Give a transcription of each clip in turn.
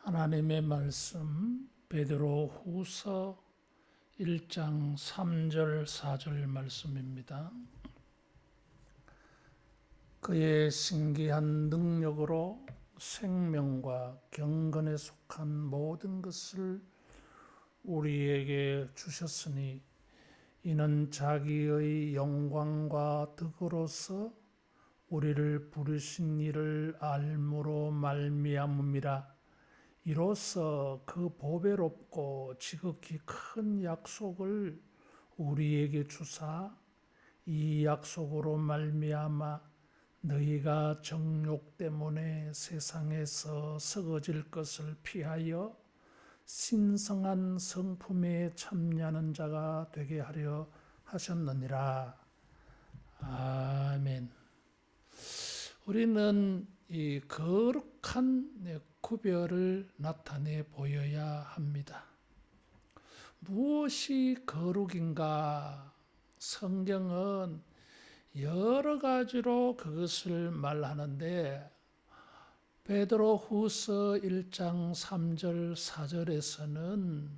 하나님의 말씀 베드로후서 1장 3절 4절 말씀입니다. 그의 신기한 능력으로 생명과 경건에 속한 모든 것을 우리에게 주셨으니 이는 자기의 영광과 덕으로서 우리를 부르신 이를 알므로 말미암음이라. 이로써 그 보배롭고 지극히 큰 약속을 우리에게 주사 이 약속으로 말미암아 너희가 정욕 때문에 세상에서 썩어질 것을 피하여 신성한 성품에 참여하는 자가 되게 하려 하셨느니라. 아멘. 우리는 이 거룩한 구별을 나타내 보여야 합니다. 무엇이 거룩인가? 성경은 여러 가지로 그것을 말하는데 베드로후서 1장 3절 4절에서는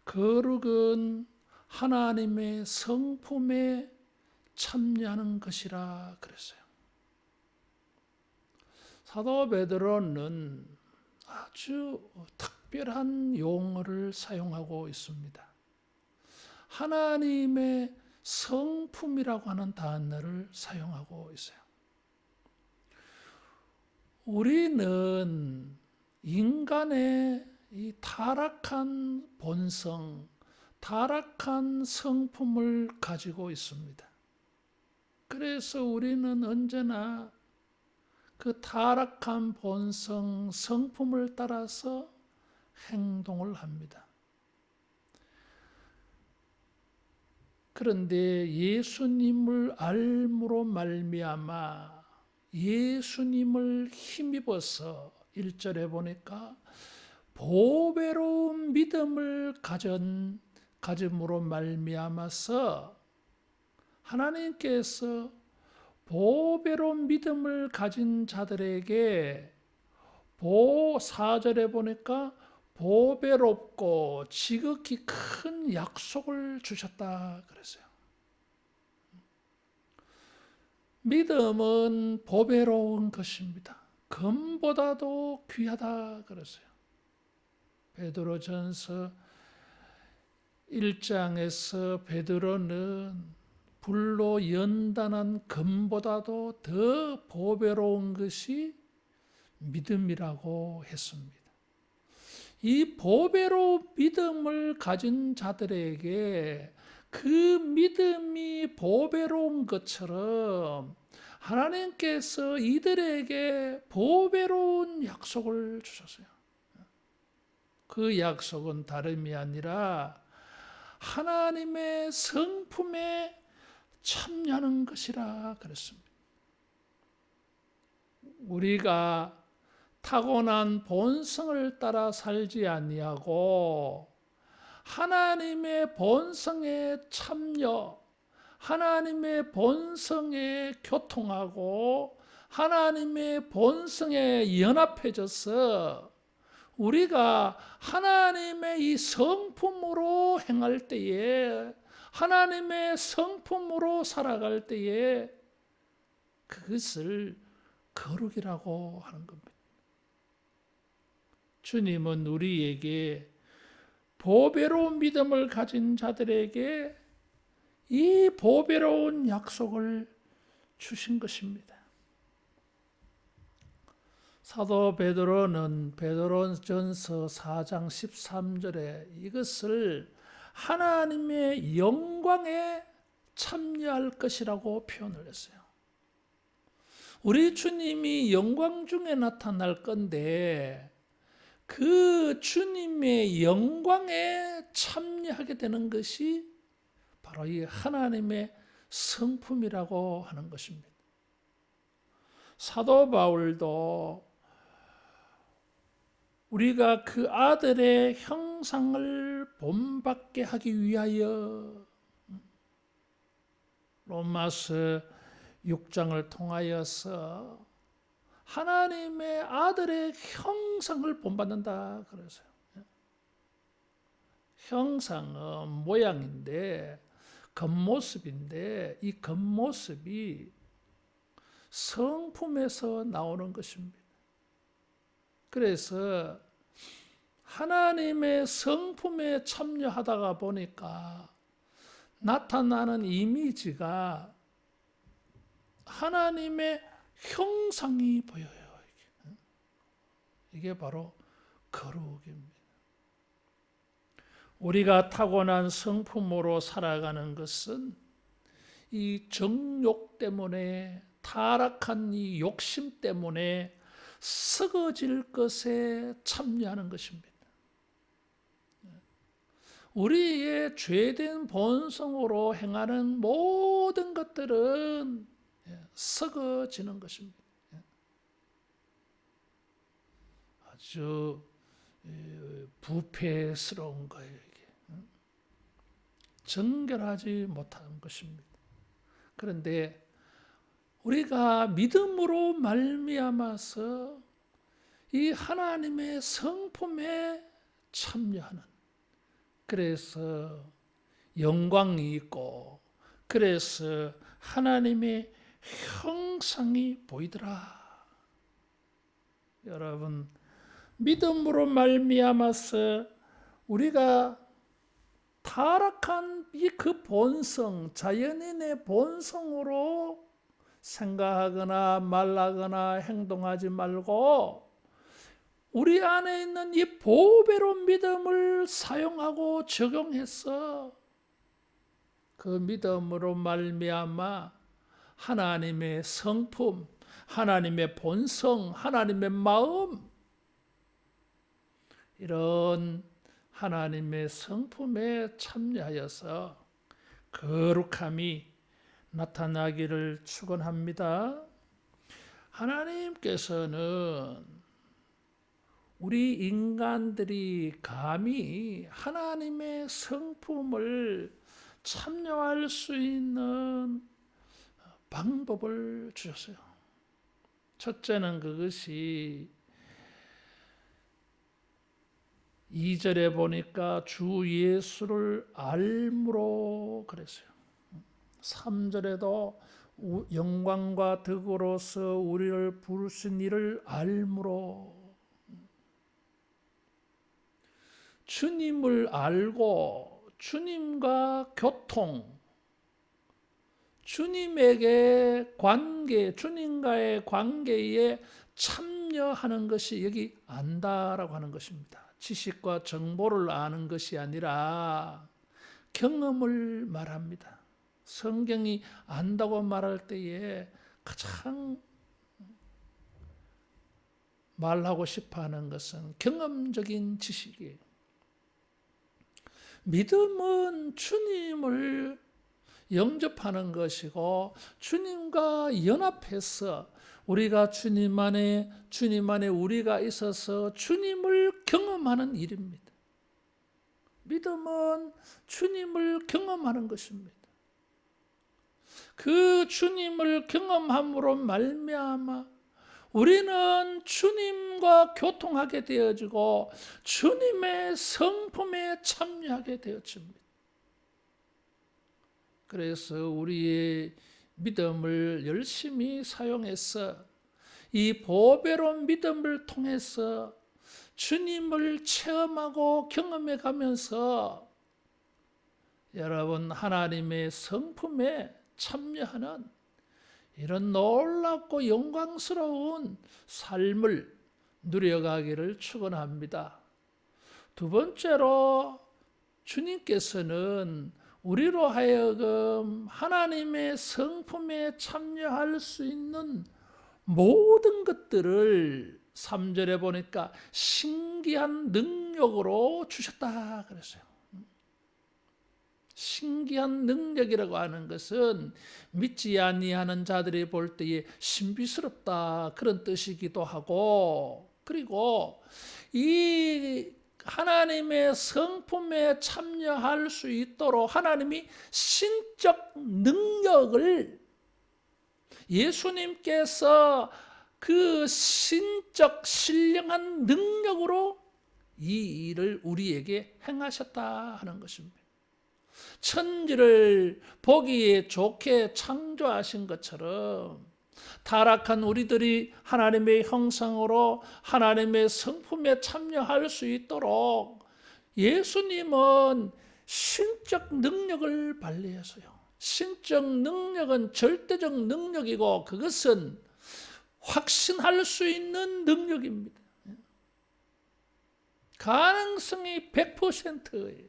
거룩은 하나님의 성품에 참여하는 것이라 그랬어요. 사도 베드로는 아주 특별한 용어를 사용하고 있습니다. 하나님의 성품이라고 하는 단어를 사용하고 있어요. 우리는 인간의 이 타락한 본성, 타락한 성품을 가지고 있습니다. 그래서 우리는 언제나 그 타락한 본성, 성품을 따라서 행동을 합니다. 그런데 예수님을 알므로 말미암아 예수님을 힘입어서 1절에 보니까 보배로운 믿음을 가짐으로 말미암아서 하나님께서 보배로운 믿음을 가진 자들에게 4절에 보니까 보배롭고 지극히 큰 약속을 주셨다 그랬어요. 믿음은 보배로운 것입니다. 금보다도 귀하다 그랬어요. 베드로전서 1장에서 베드로는 불로 연단한 금보다도 더 보배로운 것이 믿음이라고 했습니다. 이 보배로운 믿음을 가진 자들에게 그 믿음이 보배로운 것처럼 하나님께서 이들에게 보배로운 약속을 주셨어요. 그 약속은 다름이 아니라 하나님의 성품에 참여하는 것이라 그랬습니다. 우리가 타고난 본성을 따라 살지 아니하고 하나님의 본성에 참여, 하나님의 본성에 교통하고 하나님의 본성에 연합해져서 우리가 하나님의 이 성품으로 행할 때에, 하나님의 성품으로 살아갈 때에 그것을 거룩이라고 하는 겁니다. 주님은 우리에게 보배로운 믿음을 가진 자들에게 이 보배로운 약속을 주신 것입니다. 사도 베드로는 베드로전서 4장 13절에 이것을 하나님의 영광에 참여할 것이라고 표현을 했어요. 우리 주님이 영광 중에 나타날 건데 그 주님의 영광에 참여하게 되는 것이 바로 이 하나님의 성품이라고 하는 것입니다. 사도 바울도 우리가 그 아들의 형상을 본받게 하기 위하여 로마서 6장을 통하여서 하나님의 아들의 형상을 본받는다 그랬어요. 형상은 모양인데, 겉모습인데, 이 겉모습이 성품에서 나오는 것입니다. 그래서 하나님의 성품에 참여하다가 보니까 나타나는 이미지가 하나님의 형상이 보여요. 이게 바로 거룩입니다. 우리가 타고난 성품으로 살아가는 것은 이 정욕 때문에, 타락한 이 욕심 때문에 썩어질 것에 참여하는 것입니다. 우리의 죄된 본성으로 행하는 모든 것들은 썩어지는 것입니다. 아주 부패스러운 거예요. 이게. 정결하지 못한 것입니다. 그런데 우리가 믿음으로 말미암아서 이 하나님의 성품에 참여하는, 그래서 영광이 있고, 그래서 하나님의 형상이 보이더라. 여러분, 믿음으로 말미암아서 우리가 타락한 이 그 본성, 자연인의 본성으로 생각하거나 말하거나 행동하지 말고 우리 안에 있는 이 보배로운 믿음을 사용하고 적용해서 그 믿음으로 말미암아 하나님의 성품, 하나님의 본성, 하나님의 마음, 이런 하나님의 성품에 참여하여서 거룩함이 나타나기를 축원합니다. 하나님께서는 우리 인간들이 감히 하나님의 성품을 참여할 수 있는 방법을 주셨어요. 첫째는 그것이 2절에 보니까 주 예수를 알므로 그랬어요. 3절에도 영광과 덕으로서 우리를 부르신 이를 알므로, 주님을 알고 주님과 교통, 주님에게 관계, 주님과의 관계에 참여하는 것이 여기 안다라고 하는 것입니다. 지식과 정보를 아는 것이 아니라 경험을 말합니다. 성경이 안다고 말할 때에 가장 말하고 싶어하는 것은 경험적인 지식이에요. 믿음은 주님을 영접하는 것이고 주님과 연합해서 우리가 주님 안에 우리가 있어서 주님을 경험하는 일입니다. 믿음은 주님을 경험하는 것입니다. 그 주님을 경험함으로 말미암아 우리는 주님과 교통하게 되어지고 주님의 성품에 참여하게 되어집니다. 그래서 우리의 믿음을 열심히 사용해서 이 보배로운 믿음을 통해서 주님을 체험하고 경험해 가면서 여러분 하나님의 성품에 참여하는 이런 놀랍고 영광스러운 삶을 누려가기를 축원합니다. 두 번째로 주님께서는 우리로 하여금 하나님의 성품에 참여할 수 있는 모든 것들을 3절에 보니까 신기한 능력으로 주셨다 그랬어요. 신기한 능력이라고 하는 것은 믿지 아니하는 자들이 볼 때에 신비스럽다 그런 뜻이기도 하고, 그리고 이 하나님의 성품에 참여할 수 있도록 하나님이 신적 능력을 예수님께서 그 신적 신령한 능력으로 이 일을 우리에게 행하셨다 하는 것입니다. 천지를 보기에 좋게 창조하신 것처럼 타락한 우리들이 하나님의 형상으로 하나님의 성품에 참여할 수 있도록 예수님은 신적 능력을 발휘해서요. 신적 능력은 절대적 능력이고 그것은 확신할 수 있는 능력입니다. 가능성이 100%예요.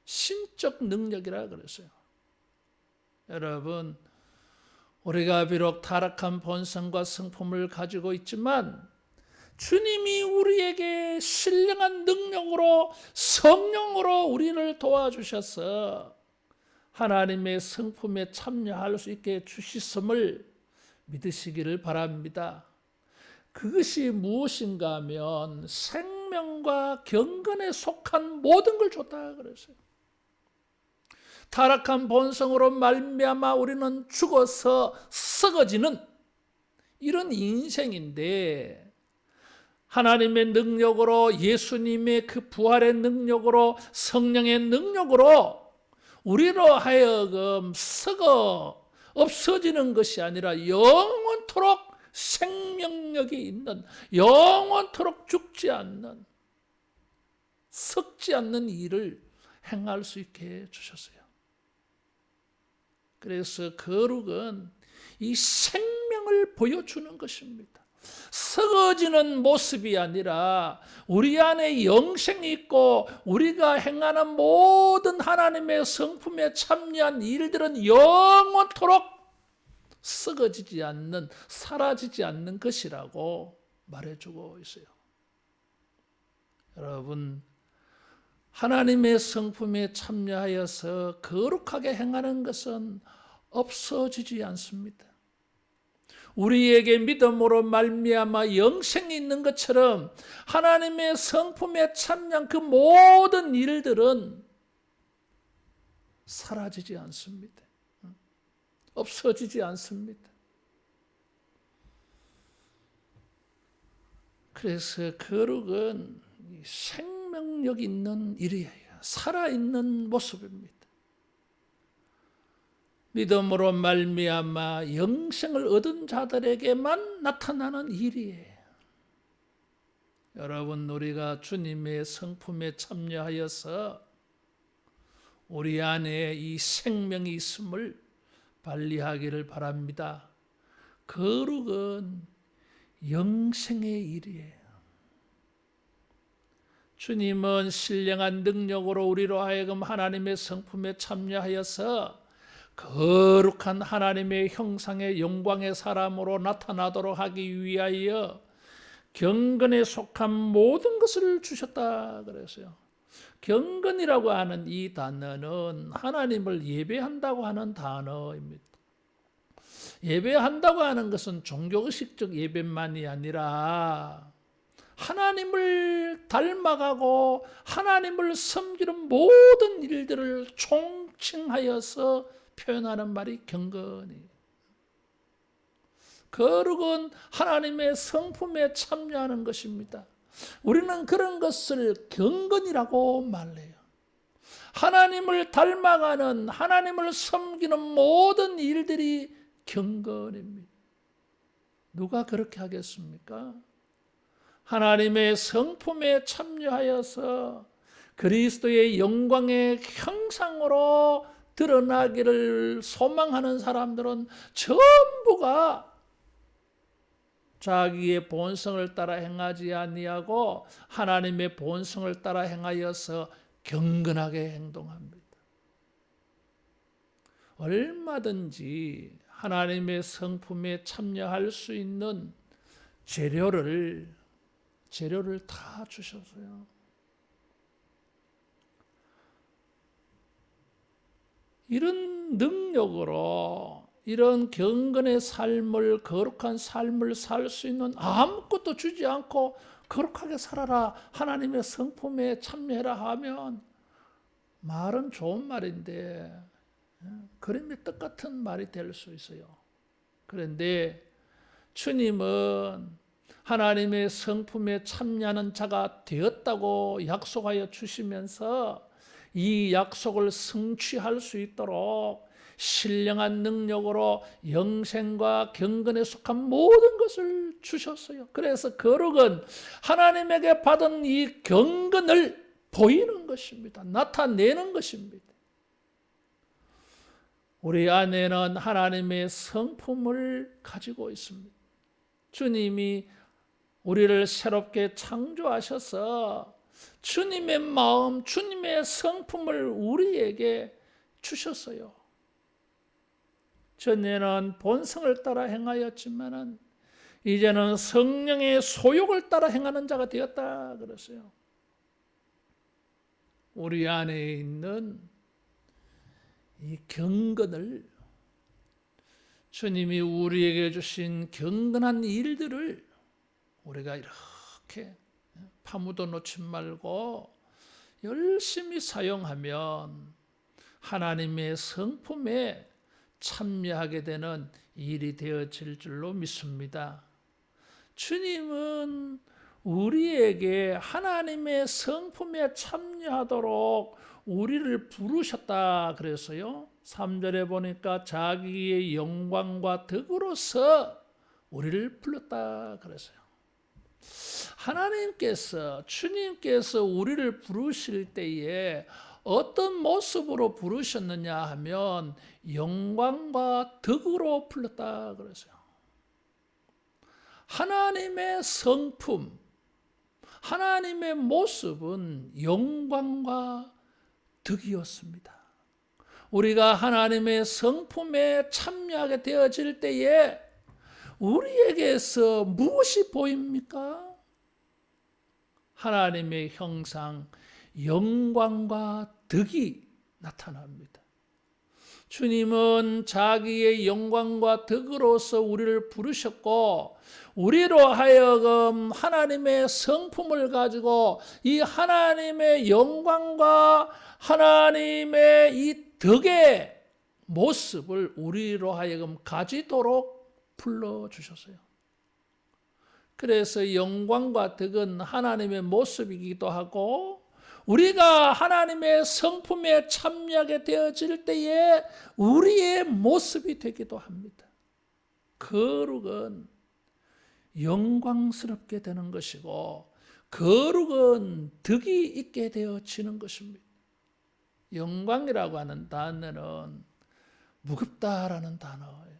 신적 능력이라 그랬어요. 여러분, 우리가 비록 타락한 본성과 성품을 가지고 있지만 주님이 우리에게 신령한 능력으로 성령으로 우리를 도와주셔서 하나님의 성품에 참여할 수 있게 주셨음을 믿으시기를 바랍니다. 그것이 무엇인가 하면 생명과 경건에 속한 모든 걸 줬다 그랬어요. 타락한 본성으로 말미암아 우리는 죽어서 썩어지는 이런 인생인데 하나님의 능력으로 예수님의 그 부활의 능력으로 성령의 능력으로 우리로 하여금 썩어 없어지는 것이 아니라 영원토록 생명력이 있는 영원토록 죽지 않는 썩지 않는 일을 행할 수 있게 해주셨어요. 그래서 거룩은 이 생명을 보여주는 것입니다. 썩어지는 모습이 아니라 우리 안에 영생이 있고 우리가 행하는 모든 하나님의 성품에 참여한 일들은 영원토록 썩어지지 않는, 사라지지 않는 것이라고 말해주고 있어요. 여러분, 하나님의 성품에 참여하여서 거룩하게 행하는 것은 없어지지 않습니다. 우리에게 믿음으로 말미암아 영생이 있는 것처럼 하나님의 성품에 참여한 그 모든 일들은 사라지지 않습니다. 없어지지 않습니다. 그래서 거룩은 생명력 있는 일이에요. 살아있는 모습입니다. 믿음으로 말미암아 영생을 얻은 자들에게만 나타나는 일이에요. 여러분, 우리가 주님의 성품에 참여하여서 우리 안에 이 생명이 있음을 발휘하기를 바랍니다. 거룩은 영생의 일이에요. 주님은 신령한 능력으로 우리로 하여금 하나님의 성품에 참여하여서 거룩한 하나님의 형상의 영광의 사람으로 나타나도록 하기 위하여 경건에 속한 모든 것을 주셨다 그랬어요. 경건이라고 하는 이 단어는 하나님을 예배한다고 하는 단어입니다. 예배한다고 하는 것은 종교의식적 예배만이 아니라 하나님을 닮아가고 하나님을 섬기는 모든 일들을 총칭하여서 표현하는 말이 경건이에요. 거룩은 하나님의 성품에 참여하는 것입니다. 우리는 그런 것을 경건이라고 말해요. 하나님을 닮아가는, 하나님을 섬기는 모든 일들이 경건입니다. 누가 그렇게 하겠습니까? 하나님의 성품에 참여하여서 그리스도의 영광의 형상으로 드러나기를 소망하는 사람들은 전부가 자기의 본성을 따라 행하지 아니하고 하나님의 본성을 따라 행하여서 경건하게 행동합니다. 얼마든지 하나님의 성품에 참여할 수 있는 재료를 다 주셨어요. 이런 능력으로 이런 경건의 삶을, 거룩한 삶을 살 수 있는 아무것도 주지 않고 거룩하게 살아라, 하나님의 성품에 참여해라 하면 말은 좋은 말인데 그림의 뜻 같은 말이 될 수 있어요. 그런데 주님은 하나님의 성품에 참여하는 자가 되었다고 약속하여 주시면서 이 약속을 성취할 수 있도록 신령한 능력으로 영생과 경건에 속한 모든 것을 주셨어요. 그래서 거룩은 하나님에게 받은 이 경건을 보이는 것입니다. 나타내는 것입니다. 우리 안에는 하나님의 성품을 가지고 있습니다. 주님이 우리를 새롭게 창조하셔서 주님의 마음, 주님의 성품을 우리에게 주셨어요. 전에는 본성을 따라 행하였지만 이제는 성령의 소욕을 따라 행하는 자가 되었다 그랬어요. 우리 안에 있는 이 경건을, 주님이 우리에게 주신 경건한 일들을 우리가 이렇게 파묻어 놓지 말고 열심히 사용하면 하나님의 성품에 참여하게 되는 일이 되어질 줄로 믿습니다. 주님은 우리에게 하나님의 성품에 참여하도록 우리를 부르셨다 그래서요. 3절에 보니까 자기의 영광과 덕으로서 우리를 불렀다 그랬어요. 하나님께서, 주님께서 우리를 부르실 때에 어떤 모습으로 부르셨느냐 하면 영광과 덕으로 불렀다 그랬어요. 하나님의 성품, 하나님의 모습은 영광과 덕이었습니다. 우리가 하나님의 성품에 참여하게 되어질 때에 우리에게서 무엇이 보입니까? 하나님의 형상, 영광과 덕이 나타납니다. 주님은 자기의 영광과 덕으로서 우리를 부르셨고 우리로 하여금 하나님의 성품을 가지고 이 하나님의 영광과 하나님의 이 덕의 모습을 우리로 하여금 가지도록 불러주셨어요. 그래서 영광과 덕은 하나님의 모습이기도 하고 우리가 하나님의 성품에 참여하게 되어질 때에 우리의 모습이 되기도 합니다. 거룩은 영광스럽게 되는 것이고 거룩은 덕이 있게 되어지는 것입니다. 영광이라고 하는 단어는 무겁다라는 단어예요.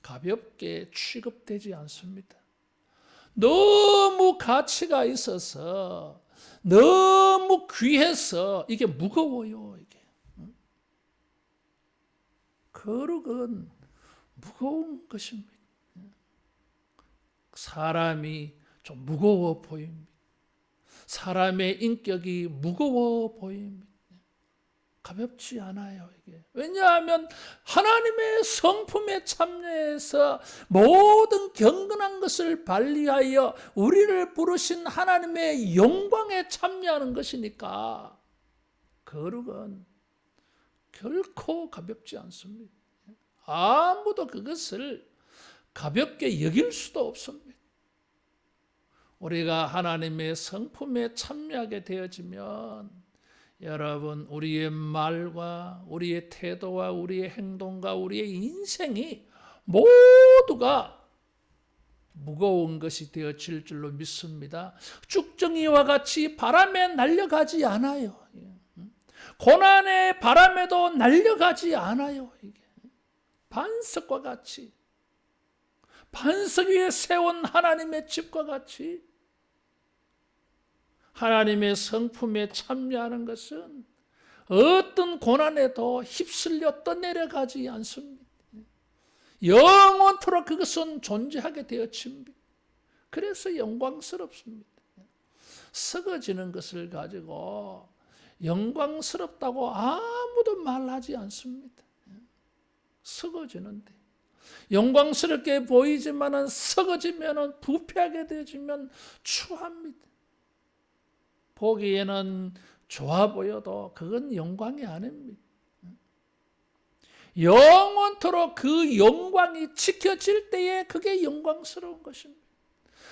가볍게 취급되지 않습니다. 너무 가치가 있어서 너무 귀해서 이게 무거워요. 이게. 거룩은 무거운 것입니다. 사람이 좀 무거워 보입니다. 사람의 인격이 무거워 보입니다. 가볍지 않아요. 이게. 왜냐하면 하나님의 성품에 참여해서 모든 경건한 것을 발휘하여 우리를 부르신 하나님의 영광에 참여하는 것이니까 거룩은 결코 가볍지 않습니다. 아무도 그것을 가볍게 여길 수도 없습니다. 우리가 하나님의 성품에 참여하게 되어지면 여러분, 우리의 말과 우리의 태도와 우리의 행동과 우리의 인생이 모두가 무거운 것이 되어질 줄로 믿습니다. 쭉정이와 같이 바람에 날려가지 않아요. 고난의 바람에도 날려가지 않아요. 이게. 반석과 같이, 반석 위에 세운 하나님의 집과 같이 하나님의 성품에 참여하는 것은 어떤 고난에도 휩쓸려 떠내려가지 않습니다. 영원토록 그것은 존재하게 되어집니다. 그래서 영광스럽습니다. 썩어지는 것을 가지고 영광스럽다고 아무도 말하지 않습니다. 썩어지는데 영광스럽게 보이지만은 썩어지면은 부패하게 되어지면 추합니다. 보기에는 좋아 보여도 그건 영광이 아닙니다. 영원토록 그 영광이 지켜질 때에 그게 영광스러운 것입니다.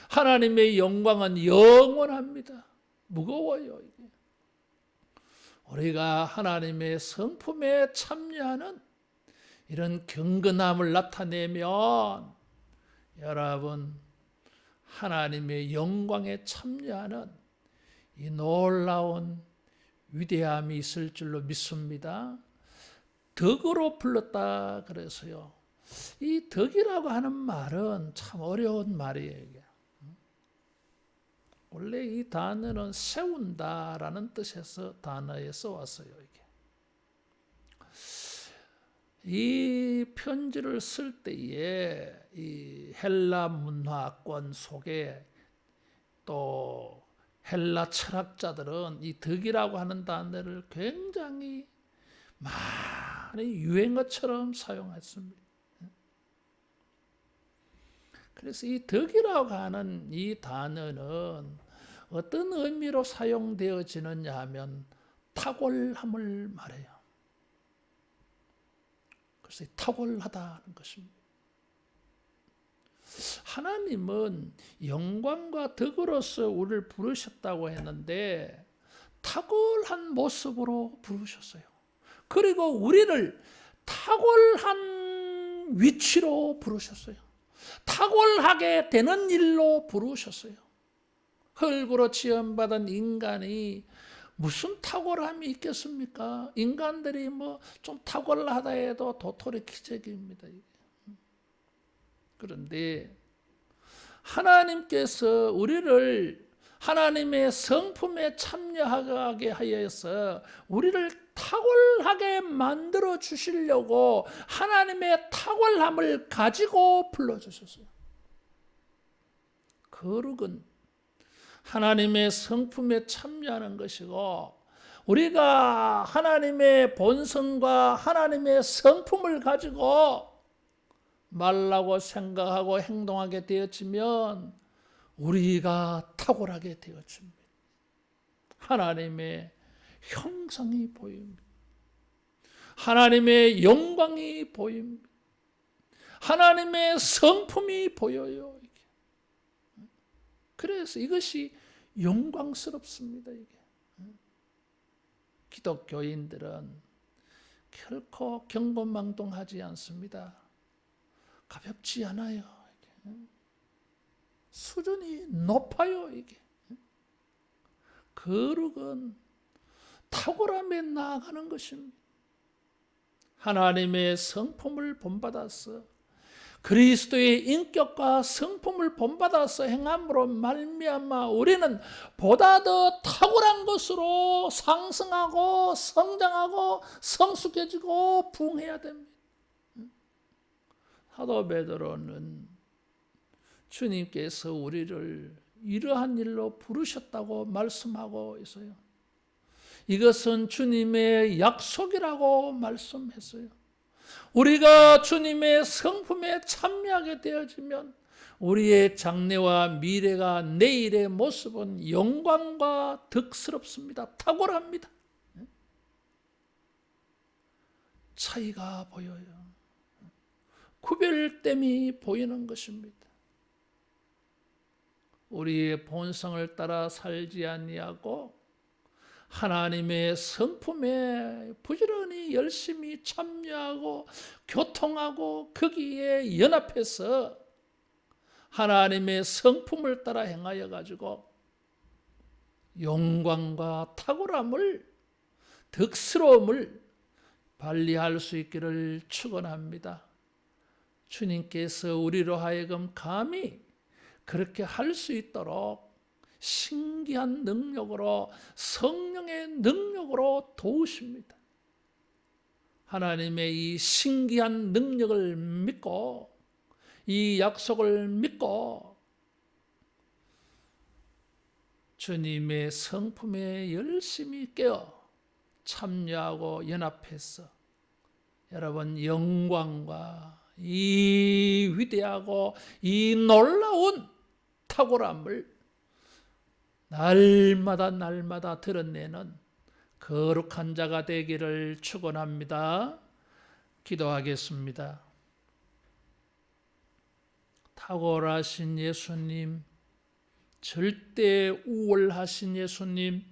하나님의 영광은 영원합니다. 무거워요. 이게. 우리가 하나님의 성품에 참여하는 이런 경건함을 나타내면 여러분 하나님의 영광에 참여하는 이 놀라운 위대함이 있을 줄로 믿습니다. 덕으로 불렀다 그래서요. 이 덕이라고 하는 말은 참 어려운 말이에요. 이게. 원래 이 단어는 세운다라는 뜻에서 단어에서 왔어요. 이게. 이 편지를 쓸 때에 이 헬라 문화권 속에 또 헬라 철학자들은 이 덕이라고 하는 단어를 굉장히 많이 유행어처럼 사용했습니다. 그래서 이 덕이라고 하는 이 단어는 어떤 의미로 사용되어지느냐 하면 탁월함을 말해요. 그래서 탁월하다는 것입니다. 하나님은 영광과 덕으로서 우리를 부르셨다고 했는데 탁월한 모습으로 부르셨어요. 그리고 우리를 탁월한 위치로 부르셨어요. 탁월하게 되는 일로 부르셨어요. 흙으로 지음받은 인간이 무슨 탁월함이 있겠습니까? 인간들이 뭐 좀 탁월하다 해도 도토리 기적입니다. 그런데 하나님께서 우리를 하나님의 성품에 참여하게 하여서 우리를 탁월하게 만들어 주시려고 하나님의 탁월함을 가지고 불러주셨어요. 거룩은 하나님의 성품에 참여하는 것이고 우리가 하나님의 본성과 하나님의 성품을 가지고 말라고 생각하고 행동하게 되어지면 우리가 탁월하게 되어집니다. 하나님의 형상이 보입니다. 하나님의 영광이 보입니다. 하나님의 성품이 보여요. 이게. 그래서 이것이 영광스럽습니다. 이게. 기독교인들은 결코 경고망동하지 않습니다. 가볍지 않아요. 수준이 높아요. 이게. 거룩은 탁월함에 나아가는 것입니다. 하나님의 성품을 본받아서 그리스도의 인격과 성품을 본받아서 행함으로 말미암아 우리는 보다 더 탁월한 것으로 상승하고 성장하고 성숙해지고 부흥해야 됩니다. 사도 베드로는 주님께서 우리를 이러한 일로 부르셨다고 말씀하고 있어요. 이것은 주님의 약속이라고 말씀했어요. 우리가 주님의 성품에 참여하게 되어지면 우리의 장래와 미래가 내일의 모습은 영광과 덕스럽습니다. 탁월합니다. 차이가 보여요. 구별됨이 보이는 것입니다. 우리의 본성을 따라 살지 아니하고 하나님의 성품에 부지런히 열심히 참여하고 교통하고 거기에 연합해서 하나님의 성품을 따라 행하여 가지고 영광과 탁월함을 덕스러움을 발휘할 수 있기를 축원합니다. 주님께서 우리로 하여금 감히 그렇게 할 수 있도록 신기한 능력으로 성령의 능력으로 도우십니다. 하나님의 이 신기한 능력을 믿고 이 약속을 믿고 주님의 성품에 열심히 깨어 참여하고 연합해서 여러분 영광과 이 위대하고 이 놀라운 탁월함을 날마다 드러내는 거룩한 자가 되기를 축원합니다. 기도하겠습니다. 탁월하신 예수님, 절대 우월하신 예수님,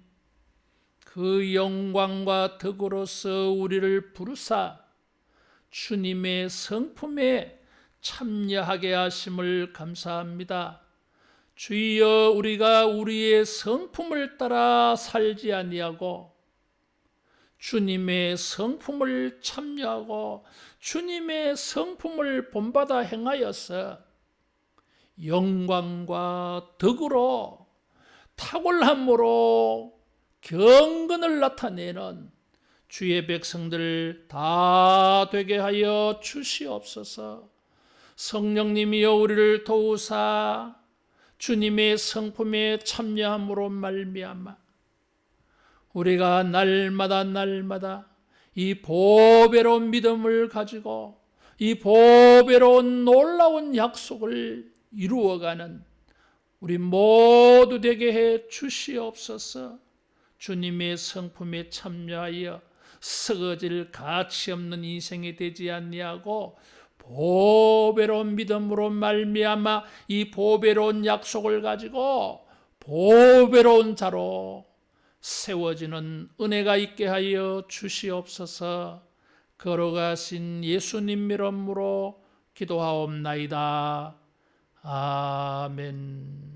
그 영광과 덕으로서 우리를 부르사 주님의 성품에 참여하게 하심을 감사합니다. 주여, 우리가 우리의 성품을 따라 살지 아니하고 주님의 성품을 참여하고 주님의 성품을 본받아 행하여서 영광과 덕으로 탁월함으로 경건을 나타내는 주의 백성들 다 되게 하여 주시옵소서. 성령님이여 우리를 도우사 주님의 성품에 참여함으로 말미암아 우리가 날마다 이 보배로운 믿음을 가지고 이 보배로운 놀라운 약속을 이루어가는 우리 모두 되게 해 주시옵소서. 주님의 성품에 참여하여 썩어질 가치 없는 인생이 되지 아니하고 보배로운 믿음으로 말미암아 이 보배로운 약속을 가지고 보배로운 자로 세워지는 은혜가 있게 하여 주시옵소서. 걸어가신 예수님 이름으로 기도하옵나이다. 아멘.